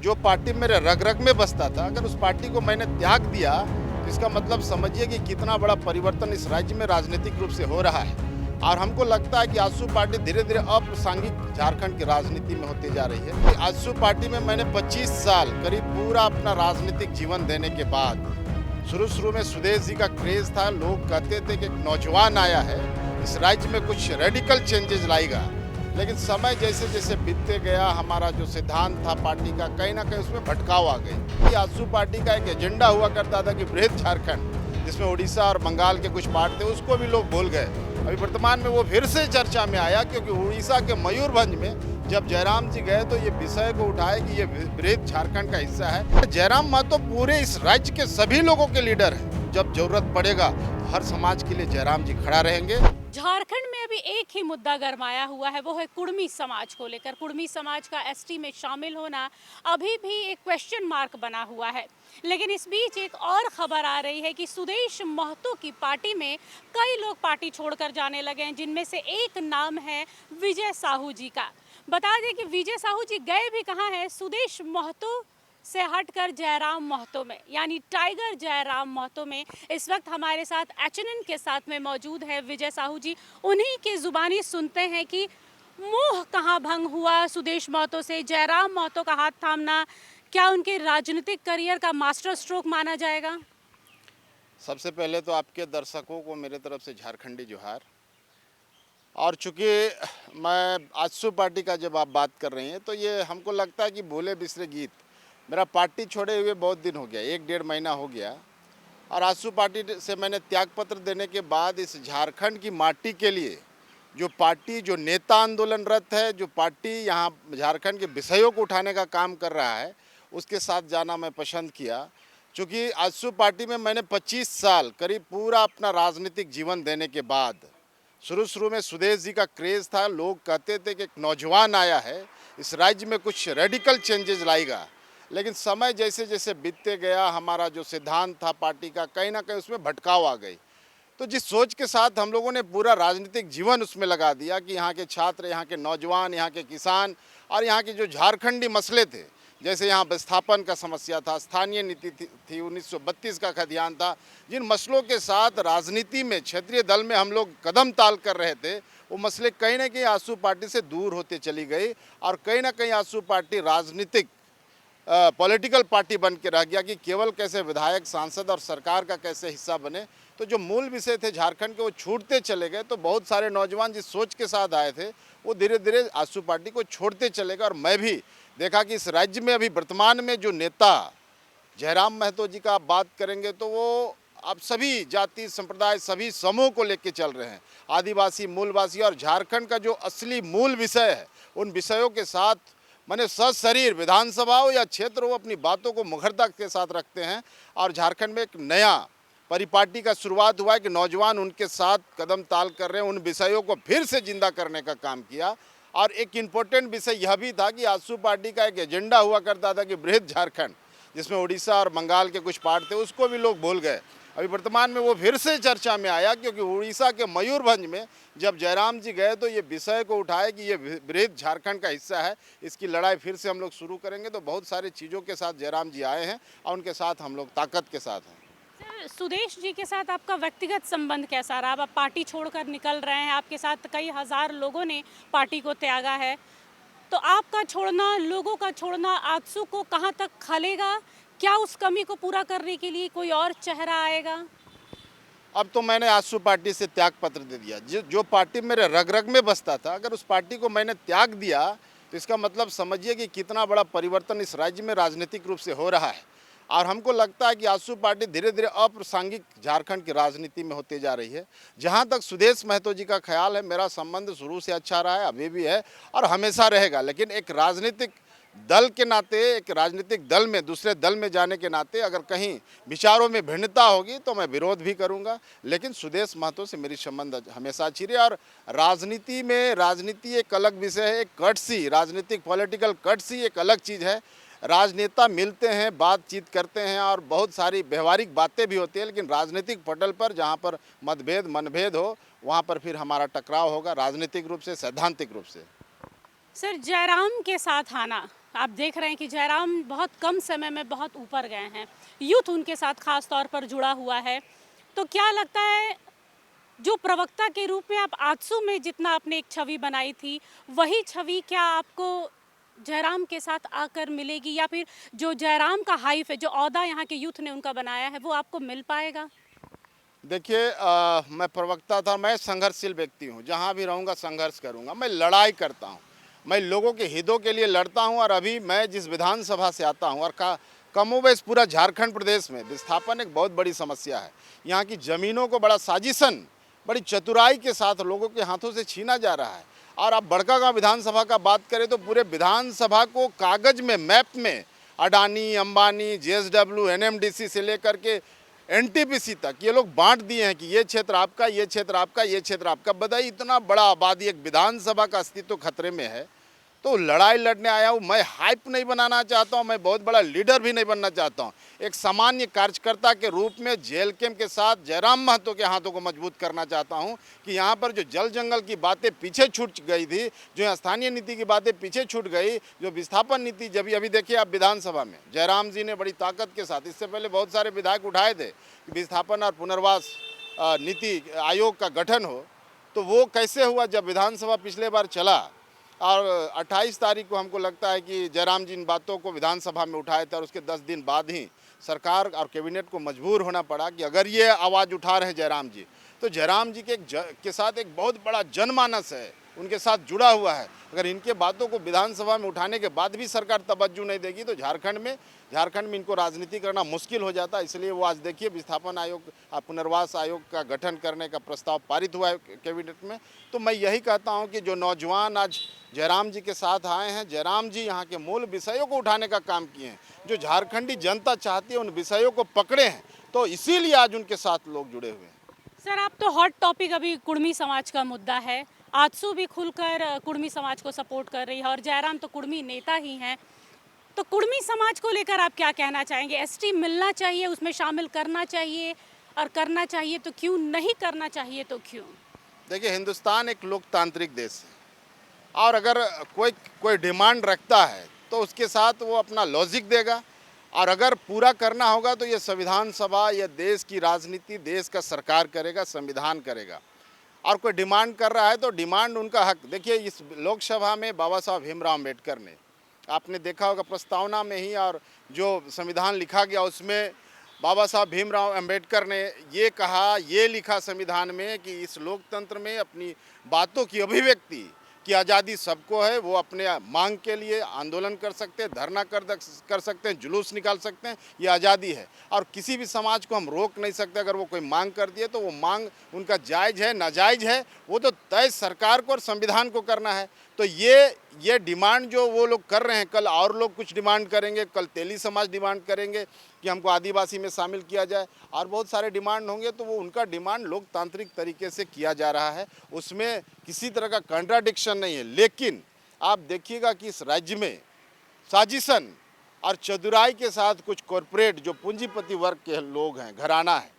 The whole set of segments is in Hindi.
जो पार्टी मेरे रग रग में बसता था, अगर उस पार्टी को मैंने त्याग दिया तो इसका मतलब समझिए कि कितना बड़ा परिवर्तन इस राज्य में राजनीतिक रूप से हो रहा है। और हमको लगता है कि आजसू पार्टी धीरे धीरे अप्रासंगिक झारखंड की राजनीति में होती जा रही है। आजसू पार्टी में मैंने 25 साल करीब पूरा अपना राजनीतिक जीवन देने के बाद शुरू में सुदेश जी का क्रेज था। लोग कहते थे कि एक नौजवान आया है, इस राज्य में कुछ रेडिकल चेंजेस लाएगा। लेकिन समय जैसे जैसे बीतते गया, हमारा जो सिद्धांत था पार्टी का, कहीं ना कहीं उसमें भटकाव आ गई। आजसू पार्टी का एक एजेंडा हुआ करता था कि बृहद झारखंड, जिसमें उड़ीसा और बंगाल के कुछ पार्ट थे, उसको भी लोग भूल गए। अभी वर्तमान में वो फिर से चर्चा में आया, क्योंकि उड़ीसा के मयूरभंज में जब जयराम जी गए तो ये विषय को उठाए कि ये बृहद झारखंड का हिस्सा है। जयराम महतो पूरे इस राज्य के सभी लोगों के लीडर हैं। जब जरूरत पड़ेगा तो हर समाज के लिए जयराम जी खड़ा रहेंगे। झारखंड में अभी एक ही मुद्दा गरमाया हुआ है, वो है कुर्मी समाज को लेकर। कुर्मी समाज का एसटी में शामिल होना अभी भी एक क्वेश्चन मार्क बना हुआ है। लेकिन इस बीच एक और खबर आ रही है कि सुदेश महतो की पार्टी में कई लोग पार्टी छोड़कर जाने लगे हैं, जिनमें से एक नाम है विजय साहू जी का। बता दें कि विजय साहू जी गए भी कहाँ हैं, सुदेश महतो से हटकर जयराम महतो में, यानी टाइगर जयराम महतो में। इस वक्त हमारे साथ एचएनएन के साथ में मौजूद है विजय साहू जी। उन्हीं की जुबानी सुनते हैं कि मोह कहाँ भंग हुआ सुदेश महतो से। जयराम महतो का हाथ थामना क्या उनके राजनीतिक करियर का मास्टर स्ट्रोक माना जाएगा? सबसे पहले तो आपके दर्शकों को मेरे तरफ से झारखंडी जोहार। और चूंकि मैं आजसू पार्टी का जब आप बात कर रही हैं तो ये हमको लगता है कि भूले बिसरे गीत। मेरा पार्टी छोड़े हुए बहुत दिन हो गया, 1-1.5 महीना हो गया। और आजसू पार्टी से मैंने त्यागपत्र देने के बाद इस झारखंड की माटी के लिए जो पार्टी, जो नेता आंदोलनरत है, जो पार्टी यहाँ झारखंड के विषयों को उठाने का काम कर रहा है, उसके साथ जाना मैं पसंद किया। चूँकि आजसू पार्टी में मैंने 25 साल करीब पूरा अपना राजनीतिक जीवन देने के बाद शुरू में सुदेश जी का क्रेज था। लोग कहते थे कि एक नौजवान आया है, इस राज्य में कुछ रेडिकल चेंजेस लाएगा। लेकिन समय जैसे जैसे बीतते गया, हमारा जो सिद्धांत था पार्टी का, कहीं ना कहीं उसमें भटकाव आ गई। तो जिस सोच के साथ हम लोगों ने पूरा राजनीतिक जीवन उसमें लगा दिया कि यहाँ के छात्र, यहाँ के नौजवान, यहाँ के किसान और यहाँ के जो झारखंडी मसले थे, जैसे यहाँ विस्थापन का समस्या था, स्थानीय नीति थी, 1932 का खतियान था, जिन मसलों के साथ राजनीति में, क्षेत्रीय दल में हम लोग कदम ताल कर रहे थे, वो मसले कहीं ना कहीं आजसू पार्टी से दूर होते चली गई। और कहीं ना कहीं आजसू पार्टी राजनीतिक पॉलिटिकल पार्टी बन के रह गया कि केवल कैसे विधायक, सांसद और सरकार का कैसे हिस्सा बने। तो जो मूल विषय थे झारखंड के, वो छूटते चले गए। तो बहुत सारे नौजवान जिस सोच के साथ आए थे, वो धीरे धीरे आजसू पार्टी को छोड़ते चले गए। और मैं भी देखा कि इस राज्य में अभी वर्तमान में जो नेता जयराम महतो जी का आप बात करेंगे तो वो आप सभी जाति, संप्रदाय, सभी समूह को लेके चल रहे हैं। आदिवासी, मूलवासी और झारखंड का जो असली मूल विषय है, उन विषयों के साथ माने सशरीर विधानसभा हो या क्षेत्र हो, अपनी बातों को मुखरता के साथ रखते हैं। और झारखंड में एक नया परिपाटी का शुरुआत हुआ है कि नौजवान उनके साथ कदम ताल कर रहे हैं, उन विषयों को फिर से जिंदा करने का काम किया। और एक इम्पोर्टेंट विषय यह भी था कि आजसू पार्टी का एक एजेंडा हुआ करता था कि बृहद झारखंड, जिसमें उड़ीसा और बंगाल के कुछ पार्ट थे, उसको भी लोग भूल गए। अभी वर्तमान में वो फिर से चर्चा में आया, क्योंकि उड़ीसा के मयूरभंज में जब जयराम जी गए तो ये विषय को उठाए कि ये बृहद झारखंड का हिस्सा है। इसकी लड़ाई फिर से हम लोग शुरू करेंगे। तो बहुत सारी चीज़ों के साथ जयराम जी आए हैं और उनके साथ हम लोग ताकत के साथ हैं। सर, सुदेश जी के साथ आपका व्यक्तिगत संबंध कैसा रहा? आप पार्टी छोड़कर निकल रहे हैं, आपके साथ कई हजार लोगों ने पार्टी को त्यागा है, तो आपका छोड़ना, लोगों का छोड़ना आजसू को कहां तक खलेगा? क्या उस कमी को पूरा करने के लिए कोई और चेहरा आएगा? अब तो मैंने आजसू पार्टी से त्याग पत्र दे दिया। जो पार्टी मेरे रग रग में बसता था, अगर उस पार्टी को मैंने त्याग दिया तो इसका मतलब समझिए कि कितना बड़ा परिवर्तन इस राज्य में राजनीतिक रूप से हो रहा है। और हमको लगता है कि आजसू पार्टी धीरे धीरे अप्रासंगिक झारखंड की राजनीति में होती जा रही है। जहाँ तक सुदेश महतो जी का ख्याल है, मेरा संबंध शुरू से अच्छा रहा है, अभी भी है और हमेशा रहेगा। लेकिन एक राजनीतिक दल के नाते, एक राजनीतिक दल में दूसरे दल में जाने के नाते अगर कहीं विचारों में भिन्नता होगी तो मैं विरोध भी करूंगा। लेकिन सुदेश महतो से मेरी संबंध हमेशा अच्छी रही। और राजनीति में, राजनीति एक अलग विषय है, एक कटसी, राजनीतिक पॉलिटिकल कटसी एक अलग चीज़ है। राजनेता मिलते हैं, बातचीत करते हैं और बहुत सारी व्यवहारिक बातें भी होती है। लेकिन राजनीतिक पटल पर जहाँ पर मतभेद, मनभेद हो, वहाँ पर फिर हमारा टकराव होगा, राजनीतिक रूप से, सैद्धांतिक रूप से। सर, जयराम के साथ आना आप देख रहे हैं कि जयराम बहुत कम समय में बहुत ऊपर गए हैं, यूथ उनके साथ खास तौर पर जुड़ा हुआ है। तो क्या लगता है, जो प्रवक्ता के रूप में आप आजसू में जितना आपने एक छवि बनाई थी, वही छवि क्या आपको जयराम के साथ आकर मिलेगी, या फिर जो जयराम का हाइप है, जो ओहदा यहाँ के यूथ ने उनका बनाया है, वो आपको मिल पाएगा? देखिए, मैं प्रवक्ता था, मैं संघर्षशील व्यक्ति हूँ, जहाँ भी रहूँगा संघर्ष करूँगा, मैं लड़ाई करता हूँ, मैं लोगों के हितों के लिए लड़ता हूँ। और अभी मैं जिस विधानसभा से आता हूँ और कमोबेश पूरा झारखंड प्रदेश में विस्थापन एक बहुत बड़ी समस्या है। यहाँ की ज़मीनों को बड़ा साजिशन, बड़ी चतुराई के साथ लोगों के हाथों से छीना जा रहा है। और आप बड़कागांव विधानसभा का बात करें तो पूरे विधानसभा को कागज़ में, मैप में अडानी, अंबानी, जेएसडब्ल्यू, एनएमडीसी से लेकर के एनटीपीसी तक ये लोग बांट दिए हैं कि ये क्षेत्र आपका, ये क्षेत्र आपका, ये क्षेत्र आपका। बताइए, इतना बड़ा आबादी, एक विधानसभा का अस्तित्व खतरे में है। तो लड़ाई लड़ने आया हूँ, मैं हाइप नहीं बनाना चाहता हूँ, मैं बहुत बड़ा लीडर भी नहीं बनना चाहता हूँ। एक सामान्य कार्यकर्ता के रूप में जेल कैंप के साथ जयराम महतो के हाथों को मजबूत करना चाहता हूँ कि यहाँ पर जो जल जंगल की बातें पीछे छूट गई थी, जो स्थानीय नीति की बातें पीछे छूट गई, जो विस्थापन नीति, जब अभी देखिए आप विधानसभा में जयराम जी ने बड़ी ताकत के साथ, इससे पहले बहुत सारे विधायक उठाए थे कि विस्थापन और पुनर्वास नीति आयोग का गठन हो, तो वो कैसे हुआ जब विधानसभा पिछले बार चला। और 28 तारीख को हमको लगता है कि जयराम जी इन बातों को विधानसभा में उठाए थे और उसके 10 दिन बाद ही सरकार और कैबिनेट को मजबूर होना पड़ा कि अगर ये आवाज़ उठा रहे हैं जयराम जी, तो जयराम जी के साथ एक बहुत बड़ा जनमानस है, उनके साथ जुड़ा हुआ है। अगर इनके बातों को विधानसभा में उठाने के बाद भी सरकार तवज्जो नहीं देगी तो झारखंड में इनको राजनीति करना मुश्किल हो जाता है। इसलिए वो आज देखिए विस्थापन आयोग, पुनर्वास आयोग का गठन करने का प्रस्ताव पारित हुआ है कैबिनेट में। तो मैं यही कहता हूँ कि जो नौजवान आज जयराम जी के साथ आए हैं, जयराम जी यहाँ के मूल विषयों को उठाने का काम किए हैं, जो झारखंडी जनता चाहती है उन विषयों को पकड़े हैं, तो इसीलिए आज उनके साथ लोग जुड़े हुए हैं। सर, आप तो हॉट टॉपिक अभी कुर्मी समाज का मुद्दा है, आजसू भी खुलकर कुर्मी समाज को सपोर्ट कर रही है और जयराम तो कुर्मी नेता ही हैं। तो कुर्मी समाज को लेकर आप क्या कहना चाहेंगे? एसटी मिलना चाहिए, उसमें शामिल करना चाहिए, और करना चाहिए तो क्यों, नहीं करना चाहिए तो क्यों? देखिए, हिंदुस्तान एक लोकतांत्रिक देश है और अगर कोई डिमांड रखता है तो उसके साथ वो अपना लॉजिक देगा, और अगर पूरा करना होगा तो ये संविधान सभा, ये देश की राजनीति, देश का सरकार करेगा, संविधान करेगा। और कोई डिमांड कर रहा है तो डिमांड उनका हक। देखिए, इस लोकसभा में बाबा साहब भीमराव अम्बेडकर ने, आपने देखा होगा प्रस्तावना में ही, और जो संविधान लिखा गया उसमें बाबा साहब भीमराव अम्बेडकर ने ये कहा, ये लिखा संविधान में कि इस लोकतंत्र में अपनी बातों की अभिव्यक्ति की आज़ादी सबको है। वो अपने मांग के लिए आंदोलन कर सकते हैं, धरना कर सकते हैं, जुलूस निकाल सकते हैं, ये आज़ादी है। और किसी भी समाज को हम रोक नहीं सकते। अगर वो कोई मांग कर दिए तो वो मांग उनका जायज़ है, नाजायज़ है, वो तो तय सरकार को और संविधान को करना है। तो ये डिमांड जो वो लोग कर रहे हैं, कल और लोग कुछ डिमांड करेंगे, कल तेली समाज डिमांड करेंगे कि हमको आदिवासी में शामिल किया जाए, और बहुत सारे डिमांड होंगे। तो वो उनका डिमांड लोकतांत्रिक तरीके से किया जा रहा है, उसमें किसी तरह का कॉन्ट्राडिक्शन नहीं है। लेकिन आप देखिएगा कि इस राज्य में साजिशन और चतुराई के साथ कुछ कॉरपोरेट, जो पूंजीपति वर्ग के लोग हैं, घराना है,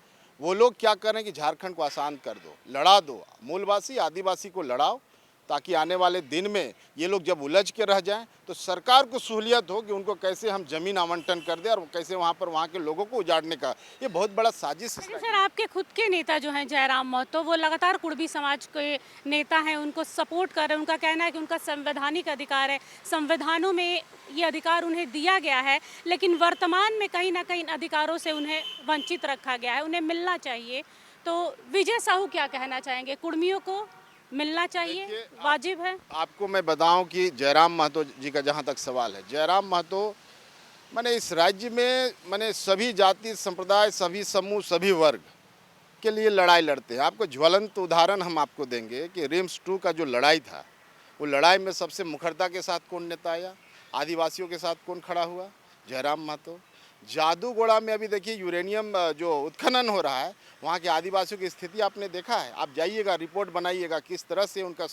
वो लोग क्या करें कि झारखंड को आसान कर दो, लड़ा दो, मूलवासी आदिवासी को लड़ाओ, ताकि आने वाले दिन में ये लोग जब उलझ के रह जाएं तो सरकार को सहूलियत हो कि उनको कैसे हम ज़मीन आवंटन कर दें और कैसे वहाँ के लोगों को उजाड़ने का ये बहुत बड़ा साजिश है। सर, आपके खुद के नेता जो हैं जयराम महतो, वो लगातार कुर्मी समाज के नेता हैं, उनको सपोर्ट कर रहे हैं। उनका कहना है कि उनका संवैधानिक अधिकार है, संविधानों में ये अधिकार उन्हें दिया गया है, लेकिन वर्तमान में कहीं ना कहीं इन अधिकारों से उन्हें वंचित रखा गया है, उन्हें मिलना चाहिए। तो विजय साहू क्या कहना चाहेंगे? कुर्मियों को मिलना चाहिए, वाजिब है? आपको मैं बताऊं कि जयराम महतो जी का जहां तक सवाल है, जयराम महतो मैंने इस राज्य में मैंने सभी जाति संप्रदाय, सभी समूह, सभी वर्ग के लिए लड़ाई लड़ते हैं। आपको ज्वलंत उदाहरण हम आपको देंगे कि रिम्स 2 का जो लड़ाई था, वो लड़ाई में सबसे मुखरता के साथ कौन नेता आया, आदिवासियों के साथ कौन खड़ा हुआ? जयराम महतो। जादूगोड़ा में अभी देखिए यूरेनियम जो उत्खनन हो रहा है, वहाँ के आदिवासियों की स्थिति आपने देखा है। आप जाइएगा, रिपोर्ट बनाइएगा किस तरह से उनका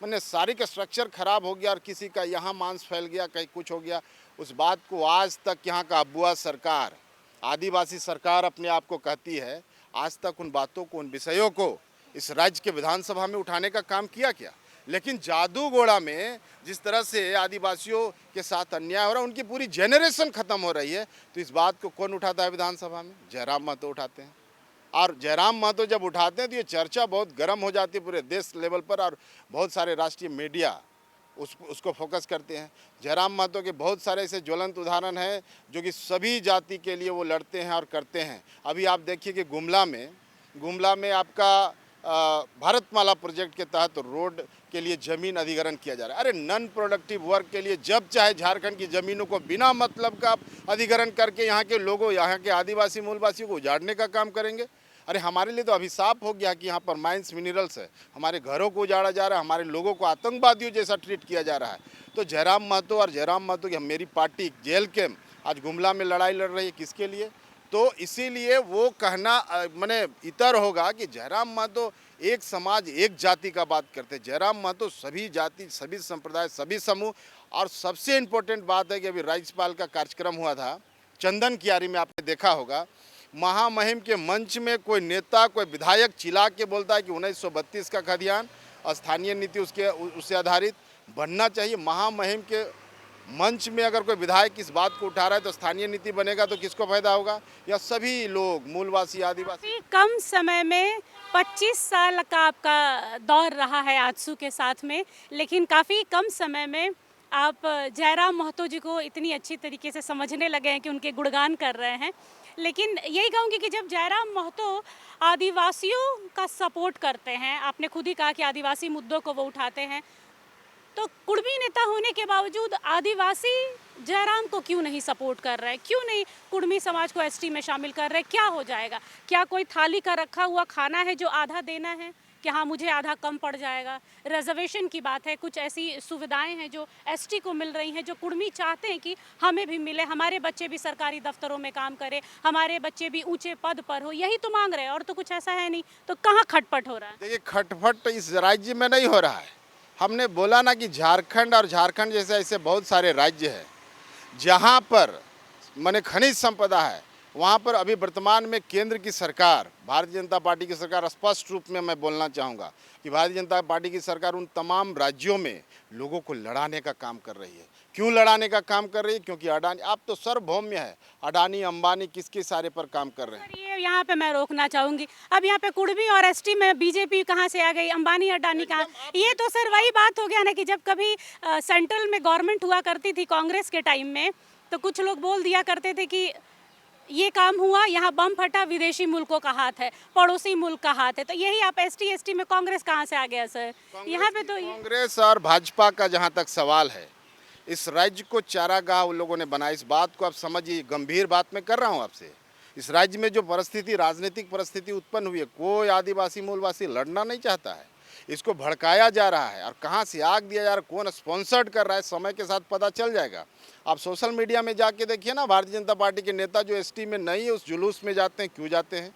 मैंने शारीरिक स्ट्रक्चर खराब हो गया और किसी का यहाँ मांस फैल गया, कहीं कुछ हो गया। उस बात को आज तक यहाँ का अबुआ सरकार, आदिवासी सरकार अपने आप को कहती है, आज तक उन बातों को, उन विषयों को इस राज्य के विधानसभा में उठाने का काम किया क्या? लेकिन जादूगोड़ा में जिस तरह से आदिवासियों के साथ अन्याय हो रहा है, उनकी पूरी जेनरेशन खत्म हो रही है, तो इस बात को कौन उठाता है विधानसभा में? जयराम महतो उठाते हैं। और जयराम महतो जब उठाते हैं तो ये चर्चा बहुत गर्म हो जाती है पूरे देश लेवल पर, और बहुत सारे राष्ट्रीय मीडिया उसको फोकस करते हैं। जयराम महतो के बहुत सारे ऐसे ज्वलंत उदाहरण हैं जो कि सभी जाति के लिए वो लड़ते हैं और करते हैं। अभी आप देखिए कि गुमला में आपका भारतमाला प्रोजेक्ट के तहत रोड के लिए ज़मीन अधिग्रहण किया जा रहा है। अरे नॉन प्रोडक्टिव वर्क के लिए जब चाहे झारखंड की ज़मीनों को बिना मतलब का अधिग्रहण करके यहाँ के लोगों, यहाँ के आदिवासी मूलवासियों को उजाड़ने का काम करेंगे। अरे हमारे लिए तो अभिशाप हो गया कि यहाँ पर माइंस मिनरल्स है, हमारे घरों को उजाड़ा जा रहा है, हमारे लोगों को आतंकवादियों जैसा ट्रीट किया जा रहा है। तो जयराम महतो की मेरी पार्टी जेल के आज गुमला में लड़ाई लड़ रही है, किसके लिए? तो इसीलिए वो कहना माने इतर होगा कि जयराम महतो एक समाज एक जाति का बात करते। जयराम महतो सभी जाति, सभी संप्रदाय, सभी समूह। और सबसे इम्पोर्टेंट बात है कि अभी राज्यपाल का कार्यक्रम हुआ था चंदन कियारी में, आपने देखा होगा, महामहिम के मंच में कोई नेता, कोई विधायक चिल्ला के बोलता है कि 1932 का खतियान स्थानीय नीति उससे आधारित बनना चाहिए। महामहिम के मंच में अगर कोई विधायक इस बात को उठा रहा है तो स्थानीय नीति बनेगा तो किसको फायदा होगा? या सभी लोग मूलवासी आदिवासी। कम समय में 25 साल का आपका दौर रहा है आजसू के साथ में, लेकिन काफ़ी कम समय में आप जयराम महतो जी को इतनी अच्छी तरीके से समझने लगे हैं कि उनके गुणगान कर रहे हैं। लेकिन यही कहूँगी कि जब जयराम महतो आदिवासियों का सपोर्ट करते हैं, आपने खुद ही कहा कि आदिवासी मुद्दों को वो उठाते हैं, तो कुर्मी नेता होने के बावजूद आदिवासी जयराम को क्यों नहीं सपोर्ट कर रहे हैं? क्यों नहीं कुर्मी समाज को एसटी में शामिल कर रहे हैं? क्या हो जाएगा? क्या कोई थाली का रखा हुआ खाना है जो आधा देना है कि हाँ मुझे आधा कम पड़ जाएगा? रिजर्वेशन की बात है, कुछ ऐसी सुविधाएं हैं जो एसटी को मिल रही हैं जो कुर्मी चाहते हैं कि हमें भी मिले, हमारे बच्चे भी सरकारी दफ्तरों में काम करें, हमारे बच्चे भी ऊंचे पद पर हो, यही तो मांग रहे हैं और तो कुछ ऐसा है नहीं। तो कहाँ खटपट हो रहा है? देखिए, खटपट इस राज्य में नहीं हो रहा है। हमने बोला ना कि झारखंड और झारखंड जैसे ऐसे बहुत सारे राज्य हैं जहाँ पर माने खनिज संपदा है, वहाँ पर अभी वर्तमान में केंद्र की सरकार, भारतीय जनता पार्टी की सरकार, स्पष्ट रूप में मैं बोलना चाहूँगा कि भारतीय जनता पार्टी की सरकार उन तमाम राज्यों में लोगों को लड़ाने का काम कर रही है। क्यों लड़ाने का काम कर रही है? क्योंकि अडानी, आप तो सर्वभौम्य है, अडानी अंबानी किसके सारे पर काम कर रहे हैं। ये यहाँ पे मैं रोकना चाहूंगी, अब यहाँ पे कुर्मी और एसटी में बीजेपी कहाँ से आ गई, अंबानी अडानी कहाँ? ये तो सर वही बात हो गया ना कि जब कभी सेंट्रल में गवर्नमेंट हुआ करती थी कांग्रेस के टाइम में, तो कुछ लोग बोल दिया करते थे कि ये काम हुआ, यहाँ बम फटा, विदेशी मुल्कों का हाथ है, पड़ोसी मुल्क का हाथ है। तो यही आप एसटी में कांग्रेस कहाँ से आ गया सर? यहाँ पे तो कांग्रेस और भाजपा का जहाँ तक सवाल है, इस राज्य को चारागाह उन लोगों ने बनाया। इस बात को आप समझिए, गंभीर बात मैं कर रहा हूँ आपसे। इस राज्य में जो परिस्थिति, राजनीतिक परिस्थिति उत्पन्न हुई है, कोई आदिवासी मूलवासी लड़ना नहीं चाहता है, इसको भड़काया जा रहा है। और कहाँ से आग दिया जा रहा है, कौन स्पॉन्सर्ड कर रहा है, समय के साथ पता चल जाएगा। आप सोशल मीडिया में जाके देखिए ना, भारतीय जनता पार्टी के नेता जो एसटी में नहीं है उस जुलूस में जाते हैं, क्यों जाते हैं?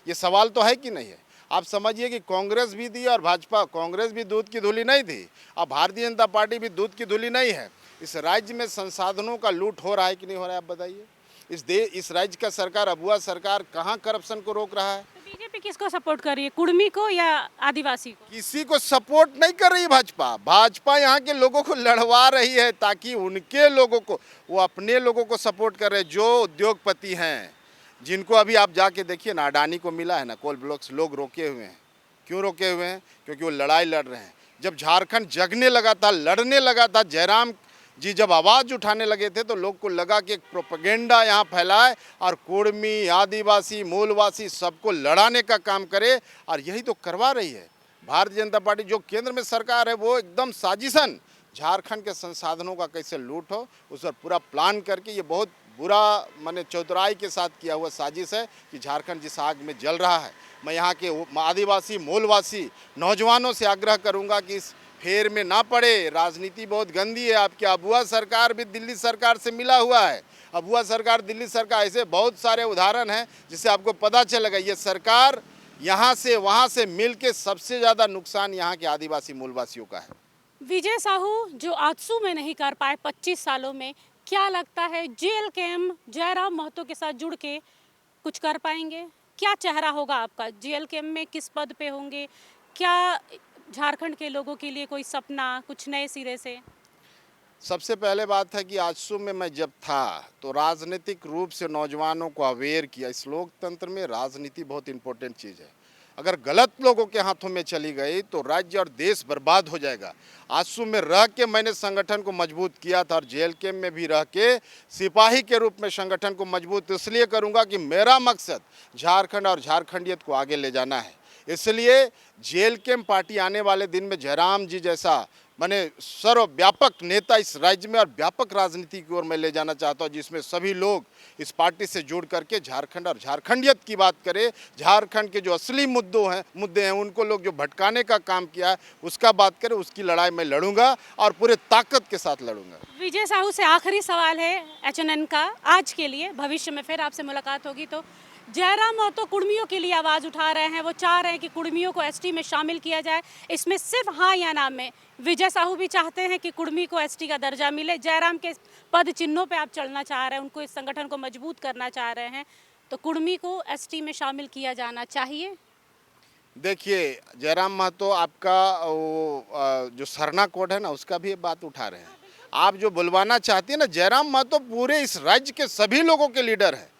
ये सवाल तो है कि नहीं है? आप समझिए कि कांग्रेस भी थी और भाजपा, कांग्रेस भी दूध की धुली नहीं थी, अब भारतीय जनता पार्टी भी दूध की धुली नहीं है। इस राज्य में संसाधनों का लूट हो रहा है कि नहीं हो रहा है, आप बताइए। इस राज्य का सरकार, अबुआ सरकार, कहाँ करप्शन को रोक रहा है? बीजेपी किसको सपोर्ट कर रही है, कुर्मी को या आदिवासी को? किसी को सपोर्ट नहीं कर रही भाजपा यहाँ के लोगों को लड़वा रही है ताकि उनके लोगों को, वो अपने लोगों को सपोर्ट कर रहे हैं जो उद्योगपति हैं, जिनको अभी आप जाके देखिए ना, अडानी को मिला है ना कोल ब्लॉक्स, लोग रोके हुए हैं। क्यों रोके हुए हैं? क्योंकि वो लड़ाई लड़ रहे हैं। जब झारखंड जगने लगा था, लड़ने लगा था, जयराम जी जब आवाज़ उठाने लगे थे तो लोग को लगा कि एक प्रोपेगेंडा यहाँ फैलाए और कुर्मी, आदिवासी, मूलवासी सबको लड़ाने का काम करे, और यही तो करवा रही है भारतीय जनता पार्टी। जो केंद्र में सरकार है वो एकदम साजिशन, झारखंड के संसाधनों का कैसे लूट हो उस पर पूरा प्लान करके, ये बहुत बुरा माने चौधराई के साथ किया हुआ साजिश है कि झारखंड जिस आग में जल रहा है। मैं यहाँ के आदिवासी मूलवासी नौजवानों से आग्रह करूँगा कि इस फेर में ना पड़े। राजनीति बहुत गंदी है आपकी। अबुआ सरकार भी दिल्ली सरकार से मिला हुआ है, अबुआ सरकार, दिल्ली सरकार, ऐसे बहुत सारे उदाहरण हैं जिससे आपको पता चलेगा। ये सरकार यहाँ से वहाँ से मिल के सबसे ज़्यादा नुकसान यहाँ के आदिवासी मूलवासियों का है। विजय साहू जो आजसू में नहीं कर पाए 25 सालों में, क्या लगता है जेल कैम जयराम महतो के साथ जुड़ के कुछ कर पाएंगे? क्या चेहरा होगा आपका जेल कैम में? किस पद पे होंगे? क्या झारखंड के लोगों के लिए कोई सपना कुछ नए सिरे से? सबसे पहले बात है कि आजसू में मैं जब था तो राजनीतिक रूप से नौजवानों को अवेयर किया। इस लोकतंत्र में राजनीति बहुत इंपॉर्टेंट चीज़ है। अगर गलत लोगों के हाथों में चली गई तो राज्य और देश बर्बाद हो जाएगा। आजसू में रह के मैंने संगठन को मजबूत किया था और जेल कैम्प में भी रह के सिपाही के रूप में संगठन को मजबूत इसलिए करूंगा कि मेरा मकसद झारखंड और झारखंडियत को आगे ले जाना है। इसलिए जेल कैम्प पार्टी आने वाले दिन में जयराम जी जैसा माने सर्वव्यापक नेता इस राज्य में और व्यापक राजनीति की ओर मैं ले जाना चाहता हूँ, जिसमें सभी लोग इस पार्टी से जुड़ करके झारखंड और झारखंडियत की बात करें। झारखंड के जो असली मुद्दे हैं उनको लोग जो भटकाने का काम किया है उसका बात करें। उसकी लड़ाई मैं लड़ूंगा और पूरे ताकत के साथ लड़ूंगा। विजय साहू से आखिरी सवाल है एचएनएन का आज के लिए, भविष्य में फिर आपसे मुलाकात होगी तो जयराम महतो कुर्मियों के लिए आवाज़ उठा रहे हैं। वो चाह रहे हैं कि कुर्मियों को एसटी में शामिल किया जाए। इसमें सिर्फ हाँ या ना में विजय साहू भी चाहते हैं कि कुर्मी को एसटी का दर्जा मिले। जयराम के पद चिन्हों पे आप चलना चाह रहे हैं, उनको इस संगठन को मजबूत करना चाह रहे हैं, तो कुर्मी को एसटी में शामिल किया जाना चाहिए? देखिए, जयराम महतो आपका जो सरना कोड है ना उसका भी बात उठा रहे हैं। आप जो बुलवाना चाहती है ना, जयराम महतो पूरे इस राज्य के सभी लोगों के लीडर हैं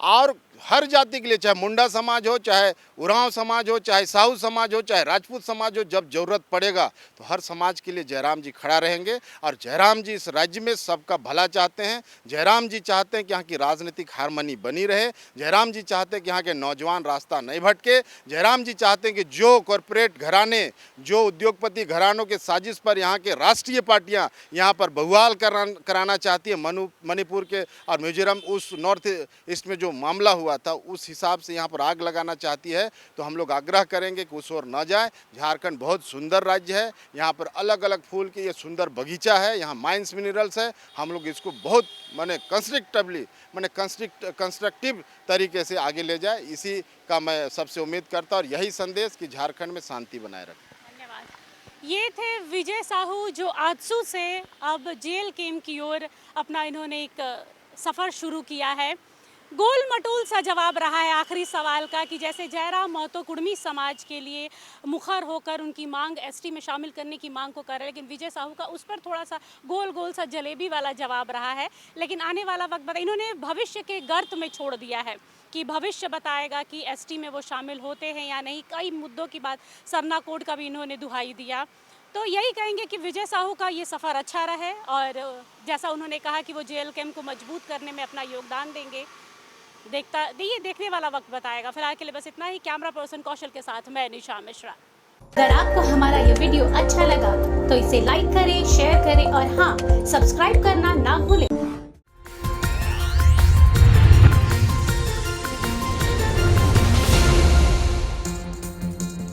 और हर जाति के लिए, चाहे मुंडा समाज हो, चाहे उरांव समाज हो, चाहे साहू समाज हो, चाहे राजपूत समाज हो, जब जरूरत पड़ेगा तो हर समाज के लिए जयराम जी खड़ा रहेंगे। और जयराम जी इस राज्य में सबका भला चाहते हैं। जयराम जी चाहते हैं कि यहाँ की राजनीतिक हारमोनी बनी रहे। जयराम जी चाहते हैं कि यहाँ के नौजवान रास्ता नहीं भटके। जयराम जी चाहते हैं कि जो कॉरपोरेट घराने, जो उद्योगपति घरानों के साजिश पर यहाँ के राष्ट्रीय पार्टियाँ यहाँ पर बवाल कराना चाहती है, मणिपुर के और मिजोरम उस नॉर्थ ईस्ट में जो मामला हुआ था उस हिसाब से यहाँ पर आग लगाना चाहती है, तो हम लोग आग्रह करेंगे कि उस ओर न जाए। झारखंड बहुत सुंदर राज्य है, यहाँ पर अलग अलग फूल के ये सुंदर बगीचा है, यहाँ माइंस मिनरल्स है। हम लोग इसको बहुत कंस्ट्रक्टिव तरीके से आगे ले जाए, इसी का मैं सबसे उम्मीद करता हूँ और यही संदेश कि झारखंड में शांति बनाए रखें। धन्यवाद। ये थे विजय साहू जो आजसू से अब जेल कैम्प की ओर अपना इन्होंने एक सफ़र शुरू किया है। गोल मटोल सा जवाब रहा है आखिरी सवाल का कि जैसे जयराम महतो कुर्मी समाज के लिए मुखर होकर उनकी मांग एसटी में शामिल करने की मांग को कर रहे हैं, लेकिन विजय साहू का उस पर थोड़ा सा गोल सा जलेबी वाला जवाब रहा है। लेकिन आने वाला वक्त इन्होंने भविष्य के गर्त में छोड़ दिया है कि भविष्य बताएगा कि एसटी में वो शामिल होते हैं या नहीं। कई मुद्दों की बात, सरना कोड का भी इन्होंने दुहाई दिया। तो यही कहेंगे कि विजय साहू का ये सफ़र अच्छा रहे और जैसा उन्होंने कहा कि वो जेल कैम्प को मजबूत करने में अपना योगदान देंगे, देखने वाला वक्त बताएगा। फिलहाल के लिए बस इतना ही। कैमरा पर्सन कौशल के साथ मैं निशा मिश्रा। अगर आपको हमारा ये वीडियो अच्छा लगा तो इसे लाइक करें, शेयर करें और हाँ, सब्सक्राइब करना ना भूलें।